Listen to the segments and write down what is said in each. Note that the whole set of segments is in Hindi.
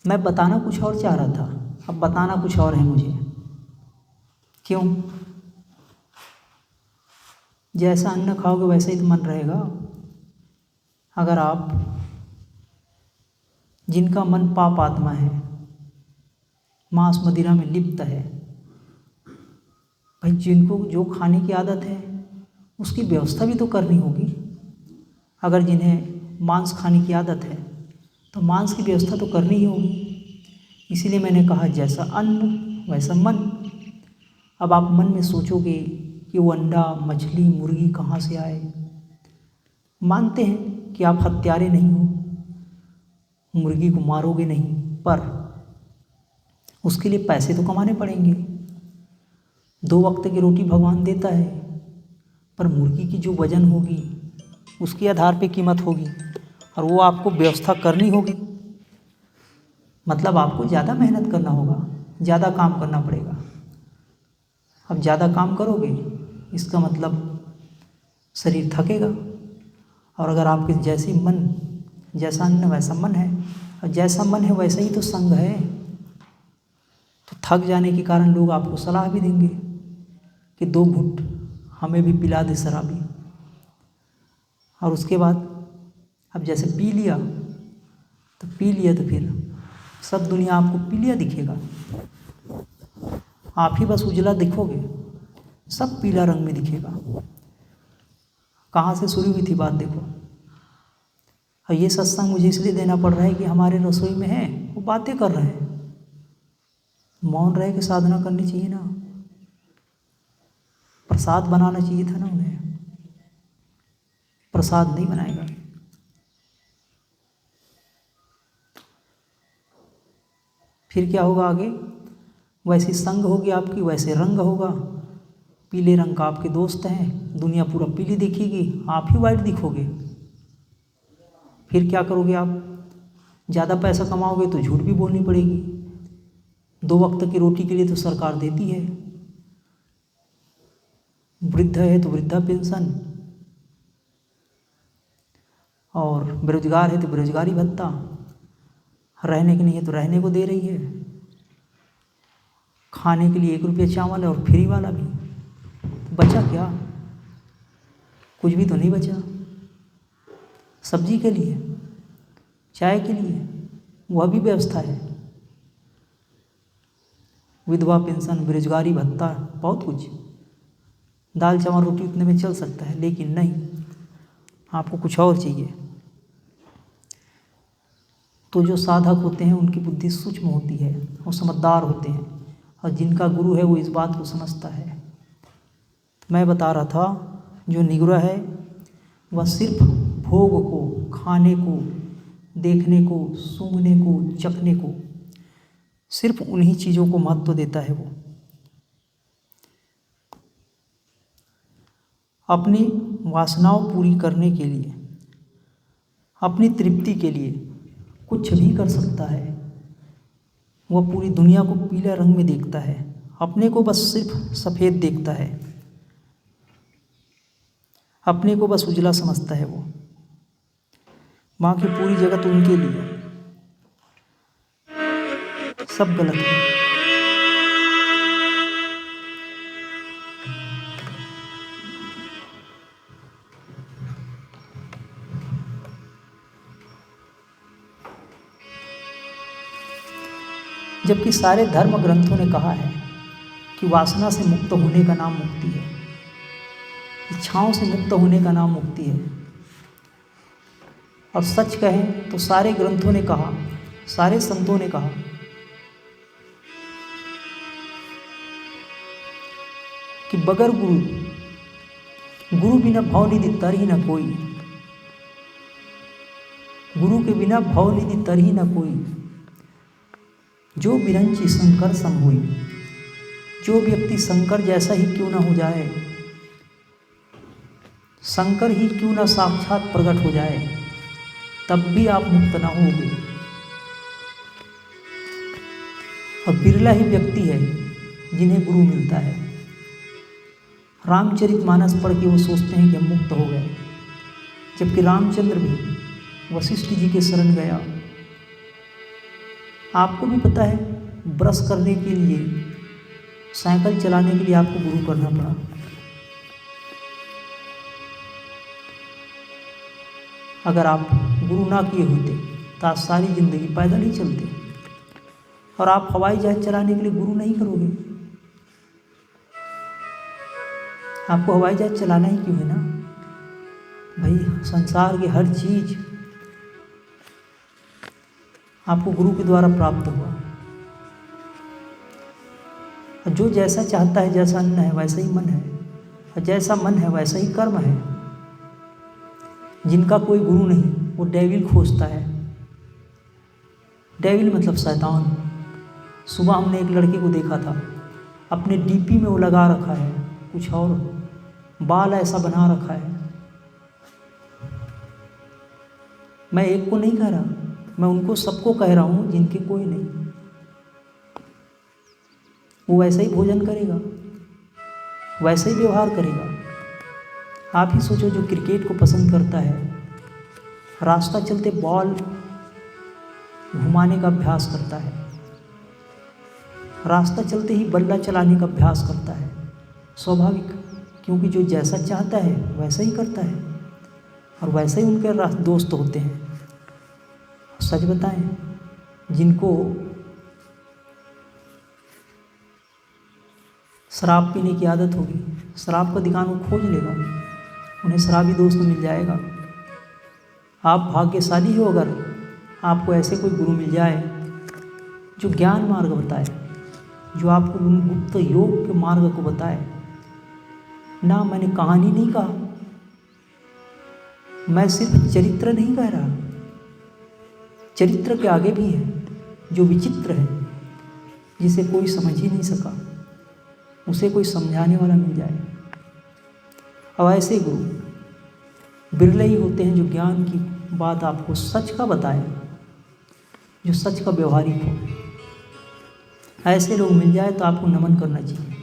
मैं बताना कुछ और चाह रहा था, अब बताना कुछ और है मुझे। क्यों? जैसा अन्न खाओगे वैसा ही तो मन रहेगा। अगर आप, जिनका मन पाप आत्मा है, मांस मदिरा में लिप्त है, भाई जिनको जो खाने की आदत है उसकी व्यवस्था भी तो करनी होगी। अगर जिन्हें मांस खाने की आदत है तो मांस की व्यवस्था तो करनी ही होगी। इसीलिए मैंने कहा जैसा अन्न वैसा मन। अब आप मन में सोचोगे कि वो अंडा मछली मुर्गी कहाँ से आए। मानते हैं कि आप हत्यारे नहीं हो, मुर्गी को मारोगे नहीं, पर उसके लिए पैसे तो कमाने पड़ेंगे। 2 वक्त की रोटी भगवान देता है, पर मुर्गी की जो वजन होगी उसके आधार पे कीमत होगी, और वो आपको व्यवस्था करनी होगी। मतलब आपको ज़्यादा मेहनत करना होगा, ज़्यादा काम करना पड़ेगा। अब ज़्यादा काम करोगे इसका मतलब शरीर थकेगा। और अगर आपके जैसे मन, जैसा अन्न वैसा मन है, और जैसा मन है वैसा ही तो संग है, तो थक जाने के कारण लोग आपको सलाह भी देंगे कि 2 घूंट हमें भी पिला दे शराबी। और उसके बाद अब जैसे पी लिया तो फिर सब दुनिया आपको पीलिया दिखेगा, आप ही बस उजला दिखोगे, सब पीला रंग में दिखेगा। कहाँ से शुरू हुई थी बात देखो। और ये सत्संग मुझे इसलिए देना पड़ रहा है कि हमारे रसोई में है, वो बातें कर रहे हैं, मौन रह के साधना करनी चाहिए ना। प्रसाद बनाना चाहिए था ना उन्हें, प्रसाद नहीं बनाएगा। फिर क्या होगा आगे? वैसी संग होगी आपकी, वैसे रंग होगा। पीले रंग का आपके दोस्त हैं, दुनिया पूरा पीली दिखेगी, आप ही वाइट दिखोगे। फिर क्या करोगे आप? ज़्यादा पैसा कमाओगे तो झूठ भी बोलनी पड़ेगी। 2 वक्त की रोटी के लिए तो सरकार देती है, वृद्ध है तो वृद्धा पेंशन, और बेरोजगार है तो बेरोजगारी भत्ता, रहने के नहीं है तो रहने को दे रही है, खाने के लिए 1 रुपया चावल है और फ्री वाला भी। तो बचा क्या? कुछ भी तो नहीं बचा। सब्जी के लिए, चाय के लिए, वह भी व्यवस्था है, विधवा पेंशन, बेरोजगारी भत्ता, बहुत कुछ। दाल चावल रोटी उतने में चल सकता है, लेकिन नहीं, आपको कुछ और चाहिए। तो जो साधक होते हैं उनकी बुद्धि सूक्ष्म होती है, वो समझदार होते हैं, और जिनका गुरु है वो इस बात को समझता है। मैं बता रहा था जो निगुरा है वह सिर्फ भोग को, खाने को, देखने को, सूंघने को, चखने को, सिर्फ उन्हीं चीज़ों को महत्व देता है। वो अपनी वासनाओं पूरी करने के लिए, अपनी तृप्ति के लिए कुछ भी कर सकता है। वह पूरी दुनिया को पीला रंग में देखता है, अपने को बस सिर्फ सफ़ेद देखता है, अपने को बस उजला समझता है। वो बाकी पूरी जगत उनके लिए सब गलत है। जबकि सारे धर्म ग्रंथों ने कहा है कि वासना से मुक्त होने का नाम मुक्ति है, इच्छाओं से मुक्त होने का नाम मुक्ति है। और सच कहें तो सारे ग्रंथों ने कहा, सारे संतों ने कहा कि बगैर गुरु बिना भवनिधि तर ही न कोई, गुरु के बिना भवनिधि तर ही न कोई। जो बिरंची शंकर सम हुई, जो व्यक्ति शंकर जैसा ही क्यों न हो जाए, शंकर ही क्यों न साक्षात प्रकट हो जाए, तब भी आप मुक्त ना होगे। और बिरला ही व्यक्ति है जिन्हें गुरु मिलता है। रामचरितमानस पढ़ के वो सोचते हैं कि हम मुक्त हो गए, जबकि रामचंद्र भी वशिष्ठ जी के शरण गया आपको भी पता है, ब्रश करने के लिए, साइकिल चलाने के लिए आपको गुरु करना पड़ा। अगर आप गुरु ना किए होते तो आज सारी ज़िंदगी पैदल ही चलते। और आप हवाई जहाज चलाने के लिए गुरु नहीं करोगे, आपको हवाई जहाज चलाना ही क्यों है ना भाई। संसार की हर चीज़ आपको गुरु के द्वारा प्राप्त हुआ। और जो जैसा चाहता है, जैसा अन्न है वैसा ही मन है, और जैसा मन है वैसा ही कर्म है। जिनका कोई गुरु नहीं वो डेविल खोजता है। डेविल मतलब शैतान। सुबह हमने एक लड़के को देखा था, अपने डीपी में वो लगा रखा है कुछ और, बाल ऐसा बना रखा है। मैं एक को नहीं कह रहा, मैं उनको सबको कह रहा हूँ जिनके कोई नहीं। वो वैसा ही भोजन करेगा, वैसा ही व्यवहार करेगा। आप ही सोचो, जो क्रिकेट को पसंद करता है, रास्ता चलते बॉल घुमाने का अभ्यास करता है, रास्ता चलते ही बल्ला चलाने का अभ्यास करता है। स्वाभाविक, क्योंकि जो जैसा चाहता है वैसा ही करता है, और वैसे ही उनके दोस्त होते हैं। सच बताएं, जिनको शराब पीने की आदत होगी, शराब का दुकान वो खोज लेगा, उन्हें शराबी दोस्त मिल जाएगा। आप भाग्यशाली हो अगर आपको ऐसे कोई गुरु मिल जाए जो ज्ञान मार्ग बताए, जो आपको गुप्त योग के मार्ग को बताए ना। मैंने कहानी नहीं कहा, मैं सिर्फ चरित्र नहीं कह रहा। चरित्र के आगे भी है जो विचित्र है, जिसे कोई समझ ही नहीं सका, उसे कोई समझाने वाला मिल जाए। अब ऐसे गुरु बिरले ही होते हैं जो ज्ञान की बात आपको सच का बताए, जो सच का व्यवहारिक हो। ऐसे लोग मिल जाए तो आपको नमन करना चाहिए।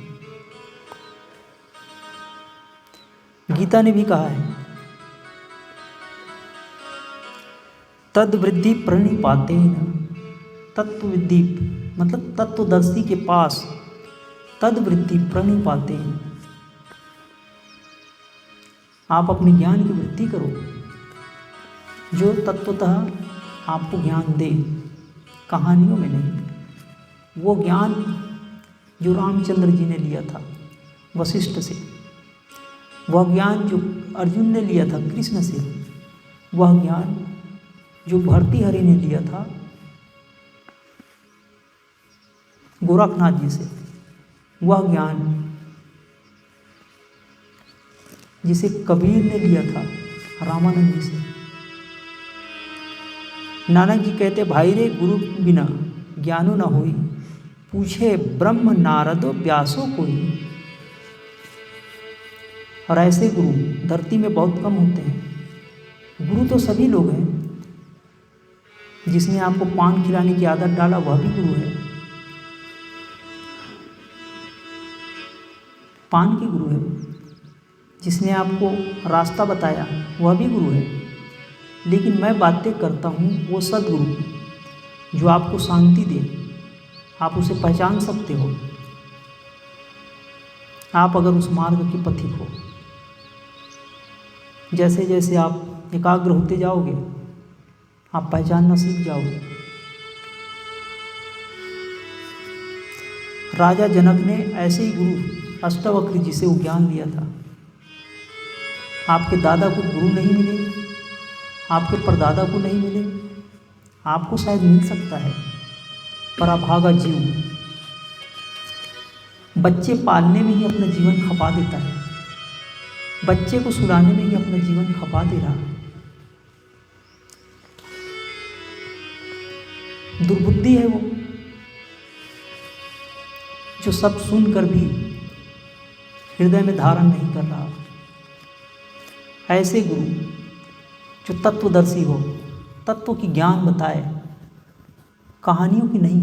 गीता ने भी कहा है, तद वृद्धि प्रणिपातेन, तत्वविद्धि मतलब तत्वदर्शी के पास तद वृद्धि प्रणिपातेन। आप अपने ज्ञान की वृद्धि करो, जो तत्वतः आपको ज्ञान दे, कहानियों में नहीं। वो ज्ञान जो रामचंद्र जी ने लिया था वशिष्ठ से, वह ज्ञान जो अर्जुन ने लिया था कृष्ण से, वह ज्ञान जो भर्तृहरि ने लिया था गोरखनाथ जी से, वह ज्ञान जिसे कबीर ने लिया था रामानंद जी से। नानक जी कहते, भाई रे गुरु बिना ज्ञानो न होई, पूछे ब्रह्म नारदो व्यासो कोई। और ऐसे गुरु धरती में बहुत कम होते हैं। गुरु तो सभी लोग हैं। जिसने आपको पान खिलाने की आदत डाला वह भी गुरु है, पान की गुरु है वो। जिसने आपको रास्ता बताया वह भी गुरु है। लेकिन मैं बातें करता हूँ वो सद्गुरु जो आपको शांति दे, आप उसे पहचान सकते हो, आप अगर उस मार्ग के पथिक हो। जैसे जैसे आप एकाग्र होते जाओगे आप पहचानना सीख जाओगे। राजा जनक ने ऐसे ही गुरु अष्टावक्र जी से वो ज्ञान लिया था। आपके दादा को गुरु नहीं मिले, आपके परदादा को नहीं मिले, आपको शायद मिल सकता है, पर अभागा जीव बच्चे पालने में ही अपना जीवन खपा देता है, बच्चे को सुलाने में ही अपना जीवन खपा दे रहा। दुर्बुद्धि है वो, जो सब सुनकर भी हृदय में धारण नहीं कर रहा। ऐसे गुरु जो तत्वदर्शी हो, तत्व की ज्ञान बताए, कहानियों की नहीं।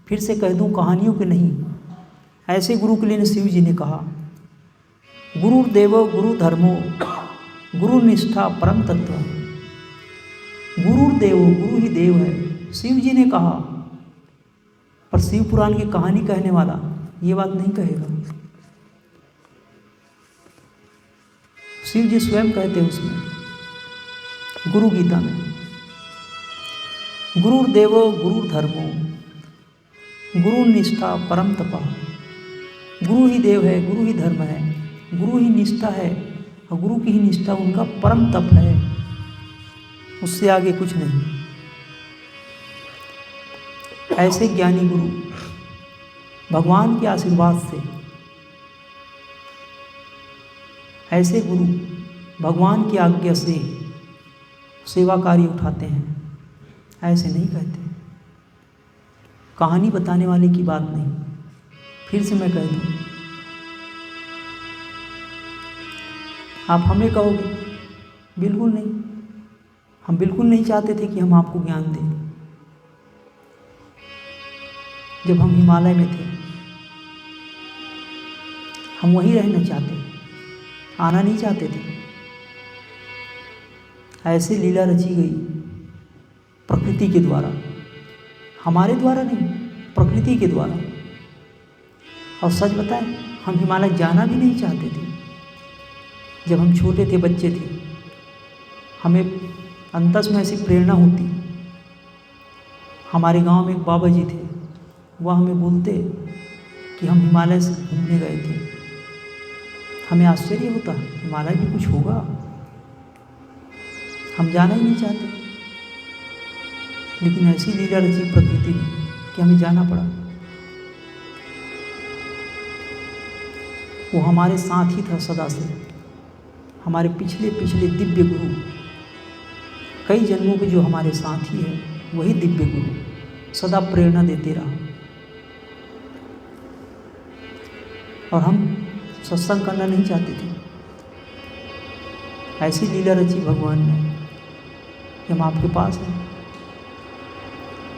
फिर से कह दूं, कहानियों की नहीं। ऐसे गुरु के लिए शिव जी ने कहा, गुरुर्देवो गुरु धर्मो गुरु निष्ठा परम तत्व। गुरुर्देवो, गुरु ही देव है। शिव जी ने कहा पर शिव पुराण की कहानी कहने वाला ये बात नहीं कहेगा। शिव जी स्वयं कहते हैं उसमें, गुरु गीता में, गुरुर्देवो गुरुर्धर्मो गुरु निष्ठा परम तपा। गुरु ही देव है, गुरु ही धर्म है, गुरु ही निष्ठा है और गुरु की ही निष्ठा उनका परम तप है, उससे आगे कुछ नहीं। ऐसे ज्ञानी गुरु भगवान के आशीर्वाद से, ऐसे गुरु भगवान की आज्ञा से सेवा कार्य उठाते हैं, ऐसे नहीं कहते। कहानी बताने वाले की बात नहीं। फिर से मैं कह दूं, आप हमें कहोगे बिल्कुल नहीं, हम बिल्कुल नहीं चाहते थे कि हम आपको ज्ञान दें। जब हम हिमालय में थे, हम वहीं रहना चाहते, आना नहीं चाहते थे। ऐसे लीला रची गई प्रकृति के द्वारा, हमारे द्वारा नहीं, प्रकृति के द्वारा। और सच बताएं, हम हिमालय जाना भी नहीं चाहते थे। जब हम छोटे थे, बच्चे थे, हमें अंतस में ऐसी प्रेरणा होती। हमारे गांव में एक बाबा जी थे, वह हमें बोलते कि हम हिमालय से घूमने गए थे। हमें आश्चर्य होता, हिमालय भी कुछ होगा, हम जाना ही नहीं चाहते। लेकिन ऐसी लीला रची प्रकृति ने कि हमें जाना पड़ा। वो हमारे साथ ही था सदा से। हमारे पिछले पिछले दिव्य गुरु, कई जन्मों के जो हमारे साथ ही है, वही दिव्य गुरु सदा प्रेरणा देते रहा। और हम सत्संग करना नहीं चाहते थे। ऐसी लीला रची भगवान ने कि हम आपके पास हैं,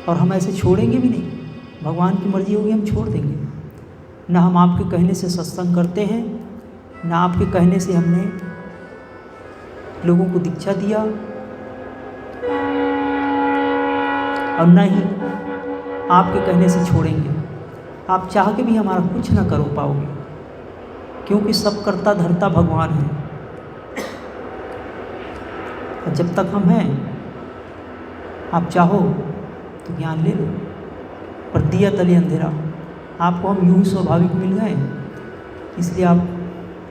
और हम ऐसे छोड़ेंगे भी नहीं। भगवान की मर्जी होगी, हम छोड़ देंगे। ना हम आपके कहने से सत्संग करते हैं, ना आपके कहने से हमने लोगों को दीक्षा दिया, और न ही आपके कहने से छोड़ेंगे। आप चाह के भी हमारा कुछ ना कर पाओगे, क्योंकि सब करता धरता भगवान है। और जब तक हम हैं, आप चाहो तो ज्ञान ले लो, पर दिया तले अंधेरा। आपको हम यूं ही स्वाभाविक मिल गए, इसलिए आप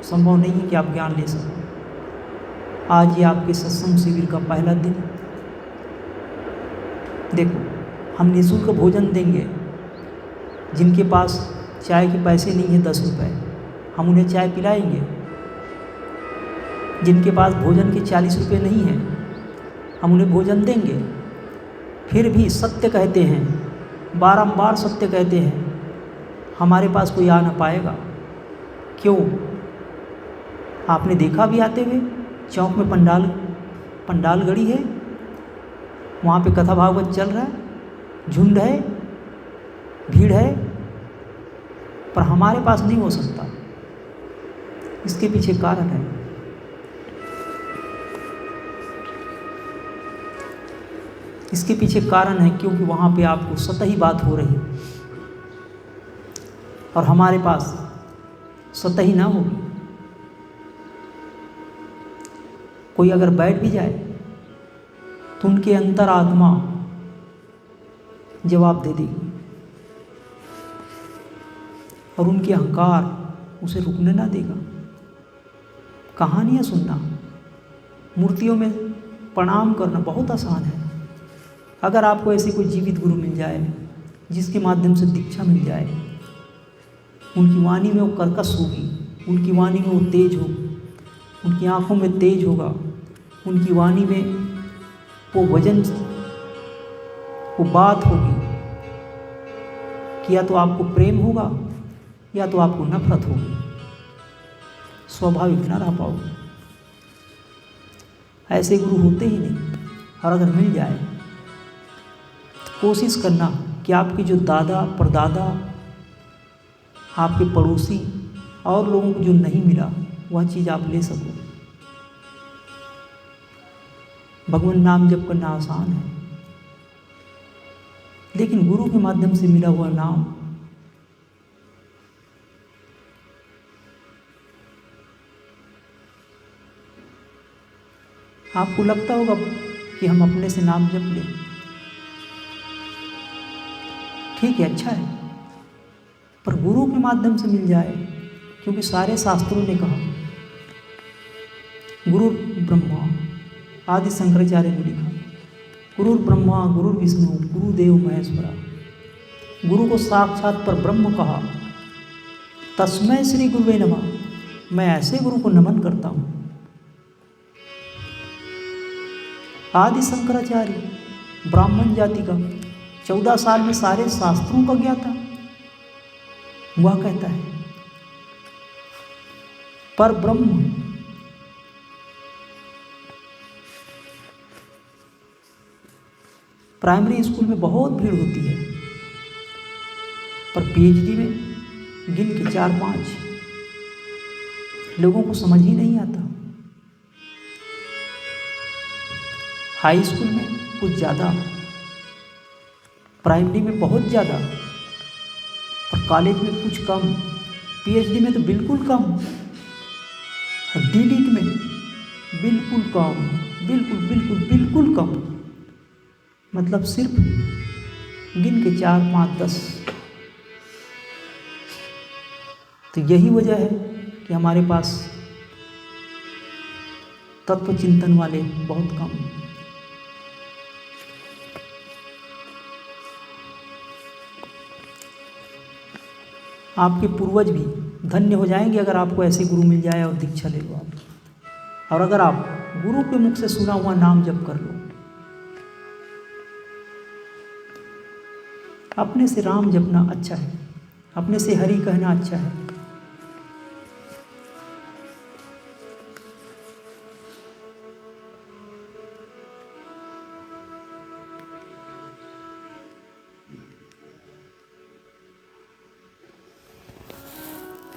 संभव नहीं है कि आप ज्ञान ले सको। आज ये आपके सत्संग शिविर का पहला दिन। देखो, हम निःशुल्क भोजन देंगे। जिनके पास चाय के पैसे नहीं है 10 रुपये, हम उन्हें चाय पिलाएंगे। जिनके पास भोजन के 40 रुपये नहीं है, हम उन्हें भोजन देंगे। फिर भी सत्य कहते हैं, बारंबार सत्य कहते हैं, हमारे पास कोई आ ना पाएगा। क्यों? आपने देखा भी आते हुए, चौक में पंडाल गड़ी है, वहाँ पे कथा भागवत चल रहा है, झुंड है, भीड़ है, पर हमारे पास नहीं हो सकता। इसके पीछे कारण है। इसके पीछे कारण है क्योंकि वहाँ पे आपको सतही बात हो रही, और हमारे पास सतही ना होगी। कोई अगर बैठ भी जाए तो उनके अंतर आत्मा जवाब दे देगी, और उनके अहंकार उसे रुकने ना देगा। कहानियाँ सुनना, मूर्तियों में प्रणाम करना बहुत आसान है। अगर आपको ऐसी कोई जीवित गुरु मिल जाए जिसके माध्यम से दीक्षा मिल जाए, उनकी वाणी में वो कर्कश होगी, उनकी वाणी में वो तेज होगी, उनकी आँखों में तेज होगा, उनकी वाणी में वो वजन, वो बात होगी कि या तो आपको प्रेम होगा या तो आपको नफरत होगी। स्वाभाविक ना रह पाओगे। ऐसे गुरु होते ही नहीं। और अगर मिल जाए तो कोशिश करना कि आपके जो दादा परदादा, आपके पड़ोसी और लोगों को जो नहीं मिला, वह चीज़ आप ले सको। भगवान नाम जप करना आसान है, लेकिन गुरु के माध्यम से मिला हुआ नाम आपको लगता होगा कि हम अपने से नाम जप लें, ठीक है, अच्छा है, पर गुरु के माध्यम से मिल जाए, क्योंकि सारे शास्त्रों ने कहा, गुरु ब्रह्मा, आदि शंकराचार्य ने लिखा, गुरु ब्रह्मा गुरु विष्णु गुरुदेव महेश्वरा, गुरु को साक्षात पर ब्रह्म कहा, तस्मै श्री गुरुवे नमः। मैं ऐसे गुरु को नमन करता हूँ। आदि शंकराचार्य ब्राह्मण जाति का 14 साल में सारे शास्त्रों का ज्ञाता, वह कहता है पर ब्रह्म प्राइमरी स्कूल में बहुत भीड़ होती है, पर पीएचडी में गिन के 4-5 लोगों को समझ ही नहीं आता। हाई स्कूल में कुछ ज़्यादा, प्राइमरी में बहुत ज़्यादा, और कॉलेज में कुछ कम, पीएचडी में तो बिल्कुल कम, और डीलिट में बिल्कुल कम, बिल्कुल बिल्कुल बिल्कुल कम। मतलब सिर्फ गिन के 4-5-10। तो यही वजह है कि हमारे पास तत्व चिंतन वाले बहुत कम। आपके पूर्वज भी धन्य हो जाएंगे अगर आपको ऐसे गुरु मिल जाए और दीक्षा ले लो आप। और अगर आप गुरु के मुख से सुना हुआ नाम जप कर लो, अपने से राम जपना अच्छा है, अपने से हरि कहना अच्छा है,